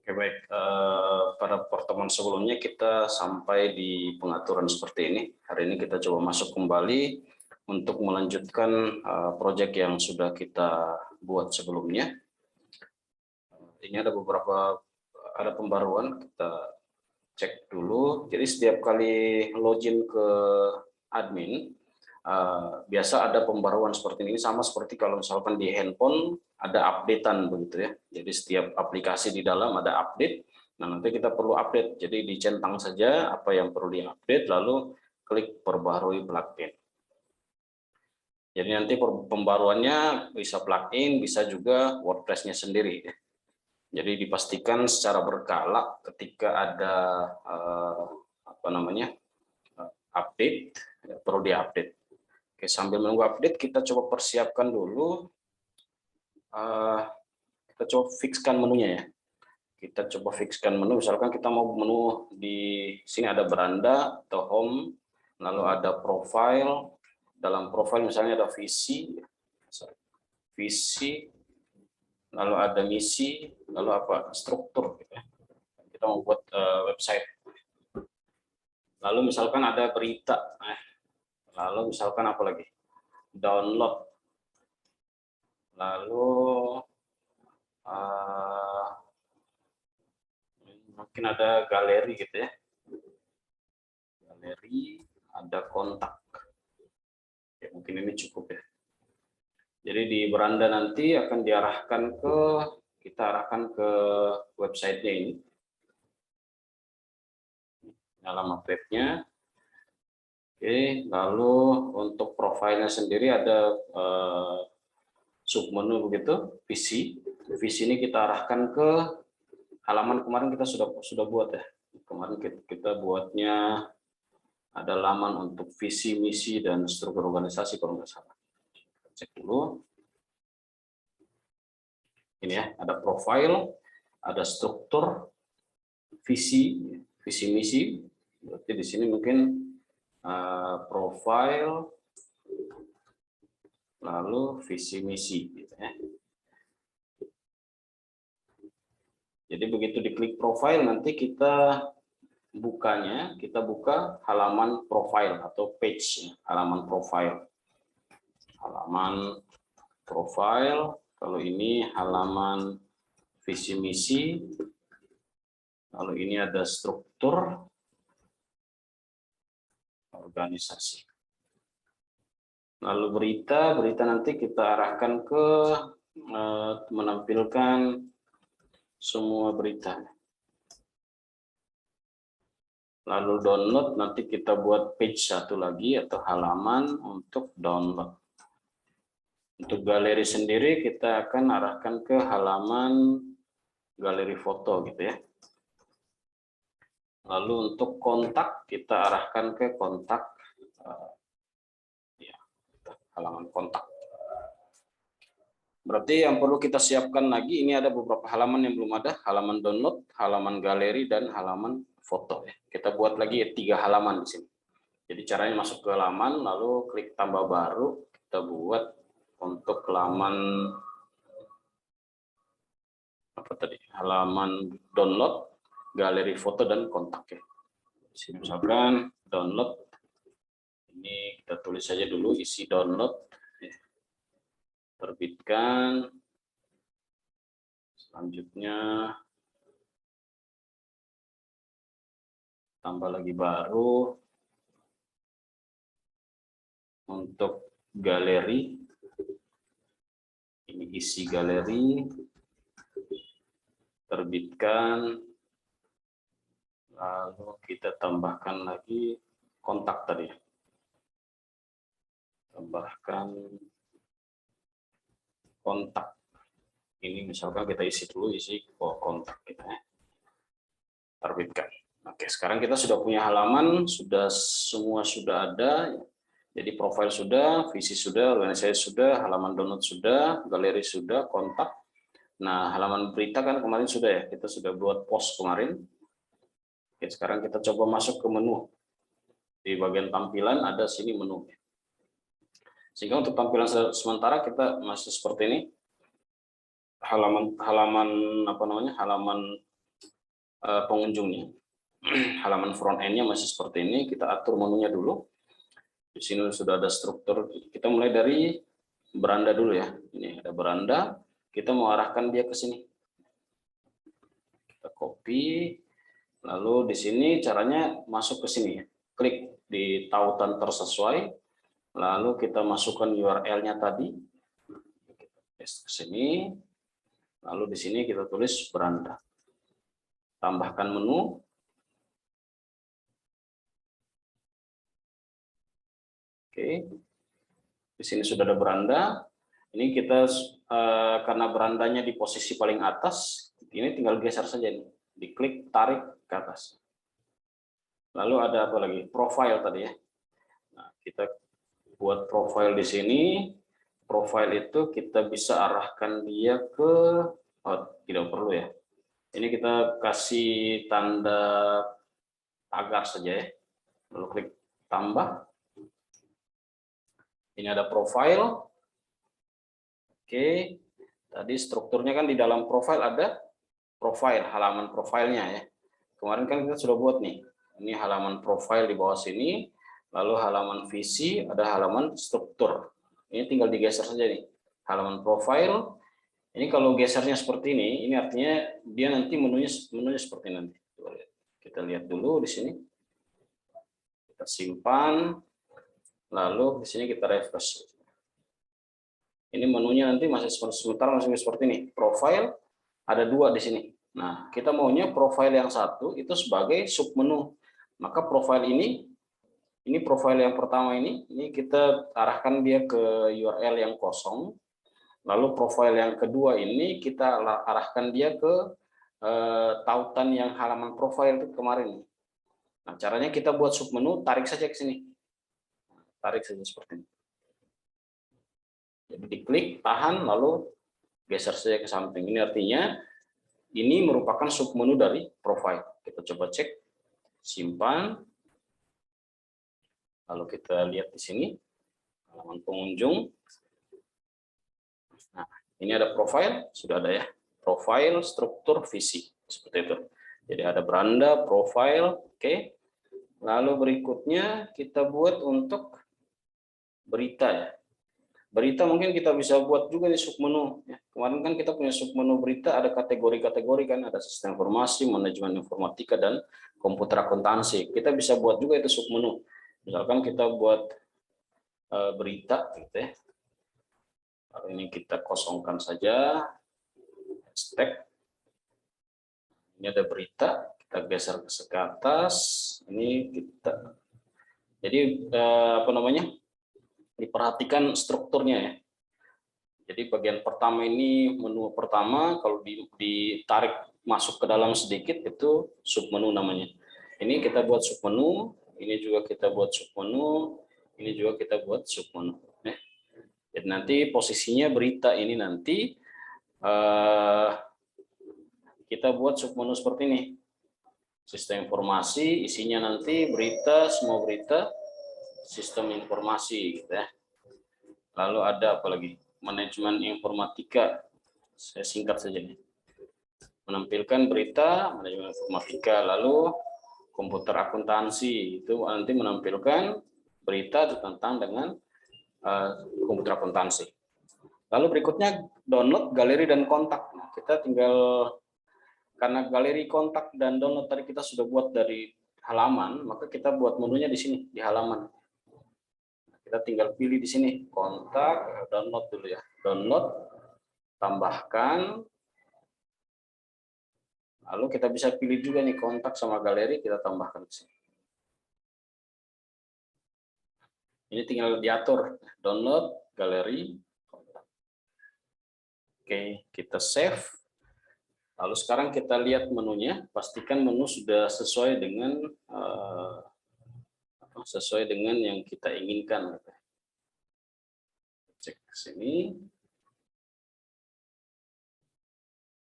Oke, baik. Pada pertemuan sebelumnya kita sampai di pengaturan seperti ini. Hari ini kita coba masuk kembali untuk melanjutkan proyek yang sudah kita buat sebelumnya. Ini ada pembaruan, kita cek dulu. Jadi setiap kali login ke admin, biasa ada pembaruan seperti ini, sama seperti kalau misalkan di handphone ada updatean begitu ya. Jadi setiap aplikasi di dalam ada update. Nah, nanti kita perlu update. Jadi dicentang saja apa yang perlu diupdate, lalu klik perbarui plugin. Jadi nanti pembaruannya bisa plugin, bisa juga WordPress-nya sendiri. Jadi dipastikan secara berkala ketika ada update, perlu diupdate. Oke, sambil menunggu update kita coba persiapkan dulu. Kita coba fixkan menunya ya. Kita coba fixkan menu, misalkan kita mau menu di sini ada beranda atau home, lalu ada profile. Dalam profile misalnya ada visi, lalu ada misi, lalu apa? Struktur. Kita mau buat website. Lalu misalkan ada berita, lalu misalkan apa lagi? Download. Lalu mungkin ada galeri gitu ya. Galeri, ada kontak. Ya, mungkin ini cukup ya. Jadi di beranda nanti akan kita arahkan ke websitenya ini. Alamat webnya. Oke, lalu untuk profilnya sendiri ada submenu begitu, visi. Visi ini kita arahkan ke halaman kemarin kita sudah buat ya. Kemarin kita buatnya ada laman untuk visi, misi, dan struktur organisasi kalau nggak salah. Cek dulu. Ini ya, ada profile, ada struktur, visi, misi. Berarti di sini mungkin profile, lalu visi misi. Gitu ya. Jadi begitu diklik profile nanti kita buka halaman profile atau page, halaman profile. Halaman profile, kalau ini halaman visi misi, lalu ini ada struktur organisasi. Lalu berita nanti kita arahkan ke menampilkan semua berita. Lalu download, nanti kita buat page satu lagi atau halaman untuk download. Untuk galeri sendiri kita akan arahkan ke halaman galeri foto gitu ya. Lalu untuk kontak kita arahkan ke kontak, halaman kontak. Berarti yang perlu kita siapkan lagi, ini ada beberapa halaman yang belum ada, halaman download, halaman galeri, dan halaman foto. Kita buat lagi 3 halaman di sini. Jadi caranya masuk ke halaman, lalu klik tambah baru, kita buat untuk halaman halaman download, galeri foto, dan kontak ya. Misalkan download, ini kita tulis saja dulu isi download. Terbitkan, selanjutnya tambah lagi baru untuk galeri, ini isi galeri, terbitkan, lalu kita tambahkan lagi kontak tadi, tambahkan kontak. Ini misalkan kita isi dulu kontak kita ya. Terbitkan. Oke, sekarang kita sudah punya halaman, semua sudah ada. Jadi profil sudah, visi sudah, organisasi sudah, halaman download sudah, galeri sudah, kontak. Nah, halaman berita kan kemarin sudah ya, kita sudah buat post kemarin. Oke, sekarang kita coba masuk ke menu. Di bagian tampilan ada sini menu. Sehingga untuk tampilan sementara kita masih seperti ini. Halaman pengunjungnya. Halaman front end-nya masih seperti ini, kita atur menunya dulu. Di sini sudah ada struktur, kita mulai dari beranda dulu ya. Ini ada beranda, kita mau arahkan dia ke sini. Kita copy, lalu di sini caranya masuk ke sini ya. Klik di tautan tersesuai, lalu kita masukkan URL-nya tadi. Kita paste ke sini, lalu di sini kita tulis beranda. Tambahkan menu. Oke, di sini sudah ada beranda. Ini kita karena berandanya di posisi paling atas, ini tinggal geser saja nih, diklik, tarik ke atas. Lalu ada apa lagi? Profile tadi ya. Nah, kita buat profile di sini. Profile itu kita bisa arahkan dia ke, tidak perlu ya. Ini kita kasih tanda tagar saja ya. Lalu klik tambah. Ini ada profile. Oke, tadi strukturnya kan di dalam profile ada profile, halaman profilnya ya. Kemarin kan kita sudah buat nih. Ini halaman profile di bawah sini, lalu halaman visi, ada halaman struktur. Ini tinggal digeser saja nih. Halaman profile. Ini kalau gesernya seperti ini artinya dia nanti menunya seperti nanti. Kita lihat dulu di sini. Kita simpan. Lalu di sini kita refresh. Ini menunya nanti masih sementara masih seperti ini. Profile ada 2 di sini. Nah, kita maunya profile yang satu itu sebagai submenu. Maka profile ini profile yang pertama ini kita arahkan dia ke URL yang kosong. Lalu profile yang kedua ini kita arahkan dia ke tautan yang halaman profile itu kemarin. Nah, caranya kita buat submenu, tarik saja ke sini. Tarik saja seperti ini. Jadi diklik, tahan, lalu geser saja ke samping. Ini artinya ini merupakan submenu dari profile. Kita coba cek, simpan. Lalu kita lihat di sini halaman pengunjung. Nah, ini ada profile, sudah ada ya. Profile, struktur, visi, seperti itu. Jadi ada beranda, profile, oke. Lalu berikutnya kita buat untuk berita ya. Berita mungkin kita bisa buat juga di submenu. Ya. Kemarin kan kita punya submenu berita, ada kategori-kategori kan, ada sistem informasi, manajemen informatika, dan komputer akuntansi. Kita bisa buat juga itu submenu. Misalkan kita buat berita, gitu ya. Lalu ini kita kosongkan saja. Hashtag. Ini ada berita, kita geser ke atas. Ini kita. Jadi apa namanya? Diperhatikan strukturnya ya. Jadi bagian pertama ini menu pertama, kalau ditarik masuk ke dalam sedikit itu submenu namanya. Ini kita buat submenu, ini juga kita buat submenu, ini juga kita buat submenu. Ya. Jadi nanti posisinya berita ini nanti kita buat submenu seperti ini. Sistem informasi, isinya nanti berita, semua berita, sistem informasi gitu ya. Lalu ada apa lagi? Manajemen informatika. Saya singkat saja nih. Menampilkan berita, manajemen informatika, lalu komputer akuntansi itu nanti menampilkan berita tentang dengan komputer akuntansi. Lalu berikutnya download, galeri, dan kontak. Nah, kita tinggal karena galeri, kontak, dan download tadi kita sudah buat dari halaman, maka kita buat menunya di sini di halaman. Kita tinggal pilih di sini kontak, download dulu ya, download, tambahkan, lalu kita bisa pilih juga nih kontak sama galeri, kita tambahkan di sini. Ini tinggal diatur download, galeri, kontak. Oke, kita save. Lalu sekarang kita lihat menunya, pastikan menu sudah sesuai dengan yang kita inginkan. Cek ke sini.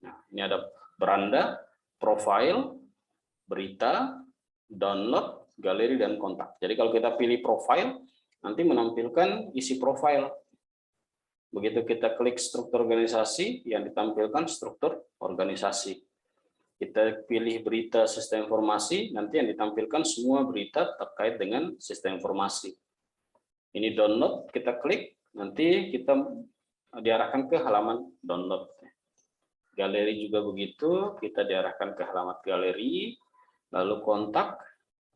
Nah, ini ada beranda, profile, berita, download, galeri, dan kontak. Jadi kalau kita pilih profile, nanti menampilkan isi profile. Begitu kita klik struktur organisasi, yang ditampilkan struktur organisasi. Kita pilih berita sistem informasi, nanti yang ditampilkan semua berita terkait dengan sistem informasi. Ini download, kita klik, nanti kita diarahkan ke halaman download. Galeri juga begitu, kita diarahkan ke halaman galeri, lalu kontak,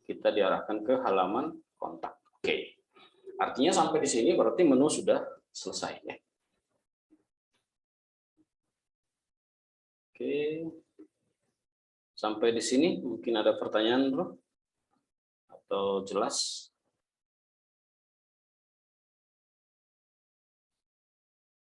kita diarahkan ke halaman kontak. Oke, artinya sampai di sini berarti menu sudah selesai. Ya. Oke, sampai di sini mungkin ada pertanyaan, bro? Atau jelas?